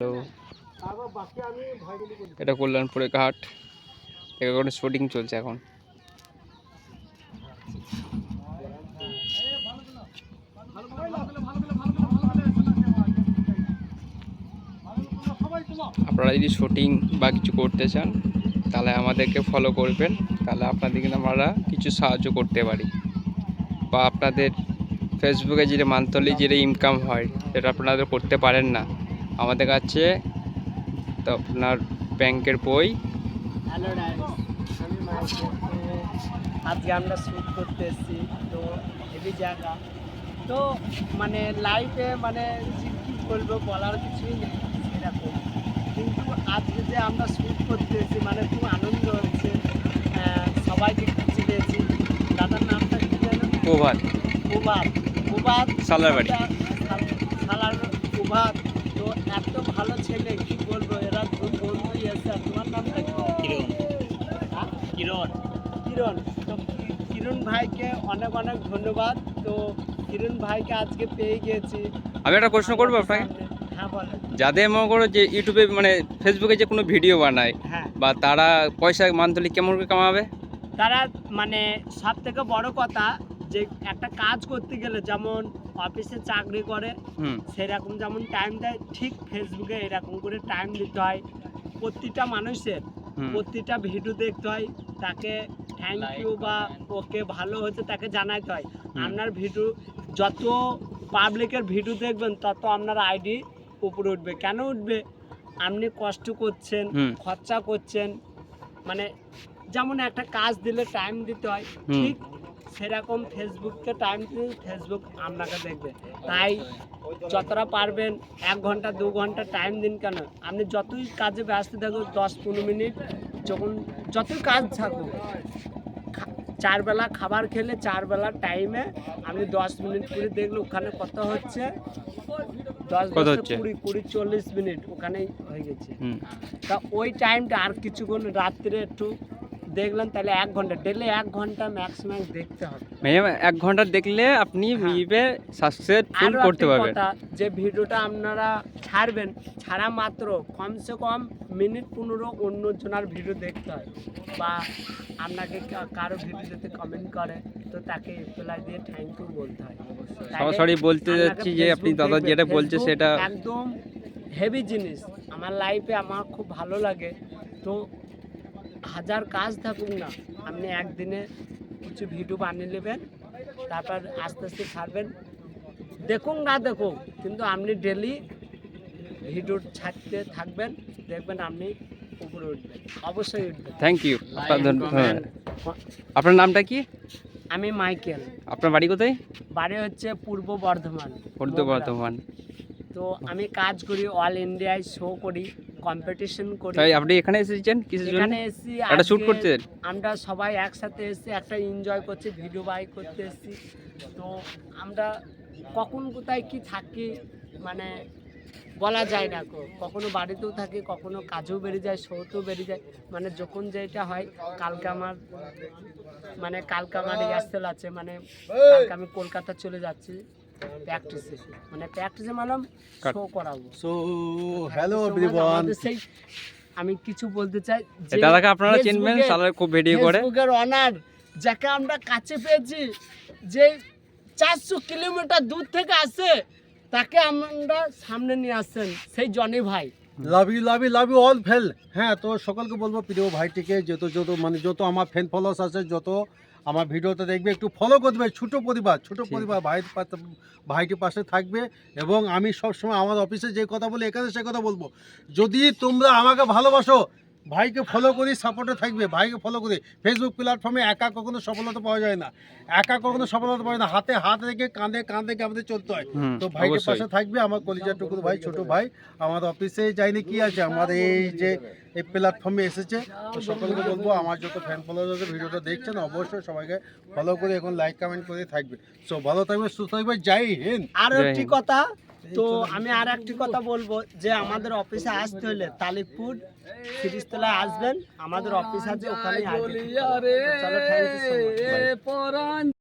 তো এটা কল্যাণপুরে ঘাট, এখানে শুটিং চলছে এখন। আপনারা যদি শুটিং বা কিছু করতে চান তাহলে আমাদেরকে ফলো করবেন, তাহলে আপনাদেরকে আমরা কিছু সাহায্য করতে পারি। বা আপনাদের ফেসবুকে যেটা মান্থলি যেটা ইনকাম হয় সেটা আপনারা করতে পারেন না, আমাদের কাছে তো আপনার ব্যাংকের বই। হ্যালো ডাইস, আমি মাইকেল। তো আজকে আমরা শ্যুট করতে এসেছি, তো হেভি জায়গা। তো মানে লাইফে মানে কী বলবো, বলার কিছুই নেই সেরকম। কিন্তু আজকে যে আমরা শ্যুট করতে এসেছি মানে খুব আনন্দ হচ্ছে। সবাইকে খুঁজে পেয়েছি। দাদার নামটা কী জানো? প্রভাত। প্রভাত। প্রভাত সালার বাড়ি। সালার প্রভাত। তো এত ভালো ছেলে, কি বলবো, এরা বন্ধুই আছে। তোমার নামটা কি? কিরণ। কিরণ। তো কিরণ ভাইকে অনেক অনেক ধন্যবাদ। তো কিরণ ভাইকে আজকে পেয়ে গিয়েছি। আমি একটা প্রশ্ন করবো আপনাকে। হ্যাঁ বলেন। যাদের মনে করো যে ইউটিউবে মানে ফেসবুকে যে কোনো ভিডিও বানায়, হ্যাঁ, বা তারা পয়সা মান্থলি কেমন করে কামাবে? তারা মানে সব থেকে বড় কথা যে একটা কাজ করতে গেলে যেমন অফিসে চাকরি করে সেরকম যেমন টাইম দেয়, ঠিক ফেসবুকে এরকম করে টাইম দিতে হয়। প্রতিটা মানুষের প্রতিটা ভিডিও দেখতে হয়, তাকে থ্যাংক ইউ বা ওকে ভালো হচ্ছে তাকে জানাইতে হয়। আপনার ভিডিও যত পাবলিকের ভিডিও দেখবেন তত আপনার আইডি উপরে উঠবে। কেন উঠবে? আপনি কষ্ট করছেন, খরচা করছেন, মানে যেমন একটা কাজ দিলে টাইম দিতে হয়, ঠিক সেরকম ফেসবুককে টাইম দিলে ফেসবুক আপনাকে দেখবে। তাই যতটা পারবেন 1 ঘন্টা 2 ঘন্টা টাইম দিন। কেন, আপনি যতই কাজে ব্যস্ত থাকুন 10-15 মিনিট, যখন যতই কাজ থাকুক, 4 বেলা খাবার খেলে 4 বেলা টাইমে আপনি 10 মিনিট করে দেখলে ওখানে কত হচ্ছে, 10-20-40 মিনিট ওখানেই হয়ে গেছে। তা ওই টাইমটা আর কিছুক্ষণ রাত্রে একটু দেখলেন, তাহলে 1 ঘন্টা, ডেলি 1 ঘন্টা ম্যাক্সিমাম দেখতে হবে। 1 ঘন্টা দেখলে আপনি সাকসেসফুল করতে পারবেন। যে ভিডিওটা আপনারা ছাড়বেন, ছাড়া মাত্র কমসে কম মিনিট 15 অন্যজনের ভিডিও দেখতে হয়, বা আপনাকে কারো ভিডিওতে কমেন্ট করে তো তাকে রিপ্লাই দিয়ে থ্যাংক ইউ বলতে হয়। সরাসরি বলতে যাচ্ছি যে আপনি দাদা যেটা বলছে সেটা একদম হেভি জিনিস। আমার লাইফে আমার খুব ভালো লাগে। তো হাজার কাজ থাকুক না, আপনি একদিনে কিছু ভিডিও বানিয়ে নেবেন, তারপর আস্তে আস্তে ছাড়বেন। দেখুন না দেখুন, কিন্তু আপনি ডেলি ভিডিও ছাড়তে থাকবেন, দেখবেন আপনি উপরে উঠবেন, অবশ্যই উঠবেন। Thank you. আপনার নামটা কি? আমি মাইকেল। আপনার বাড়ি কোথায়? বাড়ি হচ্ছে পূর্ব বর্ধমান। পূর্ব বর্ধমান। তো আমি কাজ করি, অল ইন্ডিয়ায় শো করি, কম্পিটিশন করি। তাই আপনি এখানে এসেছেন কিসের জন্য? এখানে এসেছি একটা শুট করতে। আমরা সবাই একসাথে এসেছি, একটা এনজয় করছি, ভিডিও বাই করতে এসেছি। তো আমরা কখন কোথায় কি থাকি মানে বলা যায় না। কখনো বাড়িতেও থাকি, কখনো কাজেও বেরিয়ে যায়, শোতেও বেরিয়ে যায়, মানে যখন যেটা হয়। কালকে আমার রিহার্সেল আছে, মানে কালকে আমি কলকাতা চলে যাচ্ছি প্র্যাকটিসে, মানে প্র্যাকটিসে মানলাম শো করাবো। সো হ্যালো এভরিওয়ান, সেই আমি কিছু বলতে চাই যে দাদাকে আপনারা চিনবেন, সালার খুব ভিডিও করে। ফেসবুকের অনার যাকে আমরা কাছে পেয়েছি, যে 400 কিলোমিটার দূর থেকে আসে, তাকে আমরা সামনে নিয়ে আসছেন, সেই জনি ভাই। লাভ ইউ অল ফেল। হ্যাঁ, তো সকলকে বলবো প্রিয় ভাইটিকে যত আমার ফ্যান ফলোয়ার্স আছে, যত আমার ভিডিওতে দেখবে একটু ফলো করবে। ছোট পরিবার ভাইটির পাশে থাকবে। এবং আমি সবসময় আমার অফিসে যে কথা বলি এখানে সে কথা বলবো, যদি তোমরা আমাকে ভালোবাসো, ভাইকে ফলো করি, সাপোর্টে থাকবে। ভাইকে ফলো করি। ফেসবুক প্ল্যাটফর্মে একা কখনো সফলতা পাওয়া যায় না, হাতে হাত রেখে কাঁধে রেখে আমাদের চলতে হয়। তো ভাইকে পাশে থাকবে। আমার কলিজার টুকুর ভাই, ছোট ভাই, আমার অফিসে যায়নি কি আছে, আমার এই যে এই প্ল্যাটফর্মে এসেছে। তো সকলকে বলবো, আমার যত ফ্যান ফলোয়ার আছে ভিডিওটা দেখছেন, অবশ্যই সবাইকে ফলো করে এখন লাইক কমেন্ট করে থাকবে। সো ভালো থাকবে, সুস্থ থাকবে, জয় হিন্দ। আর একটি কথা, তো আমি আর একটি কথা বলবো, যে আমাদের অফিসে আসতে হলে তালিপুর সিরিজতলায় আসবেন, আমাদের অফিস আছে ওখানে। চলো, থ্যাংক ইউ সো মাচ।